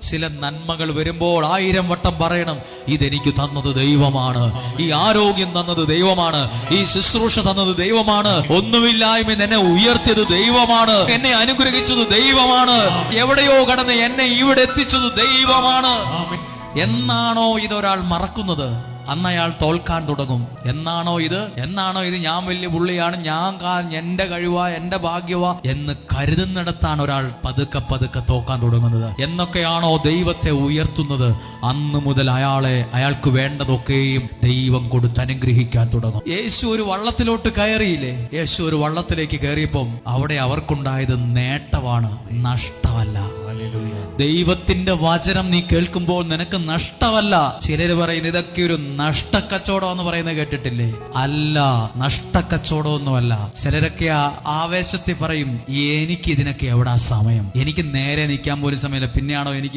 ചില നന്മകൾ വരുമ്പോൾ 1000 വട്ടം പറയണം, ഇതെനിക്ക് തന്നത് ദൈവമാണ്, ഈ ആരോഗ്യം തന്നത് ദൈവമാണ്, ഈ ശുശ്രൂഷ തന്നത് ദൈവമാണ്, ഒന്നുമില്ലായ്മ എന്നെ ഉയർത്തിയത് ദൈവമാണ്, എന്നെ അനുഗ്രഹിച്ചത് ദൈവമാണ്, എവിടെയോ കടന്ന് എന്നെ ഇവിടെ എത്തിച്ചത് ദൈവമാണ്. എന്നാണോ ഇതൊരാൾ മറക്കുന്നത്, അന്ന് അയാൾ തോൽക്കാൻ തുടങ്ങും. എന്നാണോ ഇത് ഞാൻ വലിയ പുള്ളിയാണ്, എന്റെ കഴിവാ, എന്റെ ഭാഗ്യവാ എന്ന് കരുതുന്നിടത്താണ് ഒരാൾ പതുക്കെ തോക്കാൻ തുടങ്ങുന്നത്. എന്നൊക്കെയാണോ ദൈവത്തെ ഉയർത്തുന്നത്, അന്ന് മുതൽ അയാൾക്ക് വേണ്ടതൊക്കെയും ദൈവം കൊടുത്ത് അനുഗ്രഹിക്കാൻ തുടങ്ങും. യേശു ഒരു വള്ളത്തിലോട്ട് കയറിയില്ലേ? യേശു ഒരു വള്ളത്തിലേക്ക് കയറിയപ്പം അവിടെ അവർക്കുണ്ടായത് നേട്ടമാണ്, നഷ്ടമല്ല. ദൈവത്തിന്റെ വചനം നീ കേൾക്കുമ്പോൾ നിനക്ക് നഷ്ടമല്ല. ചിലര് പറയുന്നത് ഇതൊക്കെ ഒരു നഷ്ടക്കച്ചവടം എന്ന് പറയുന്നത് കേട്ടിട്ടില്ലേ? അല്ല, നഷ്ടക്കച്ചവടമൊന്നുമല്ല. ചിലരൊക്കെ ആവേശത്തിൽ പറയും, എനിക്ക് ഇതിനൊക്കെ എവിടാ സമയം, എനിക്ക് നേരെ നിൽക്കാൻ പോലും സമയമില്ല, പിന്നെയാണോ എനിക്ക്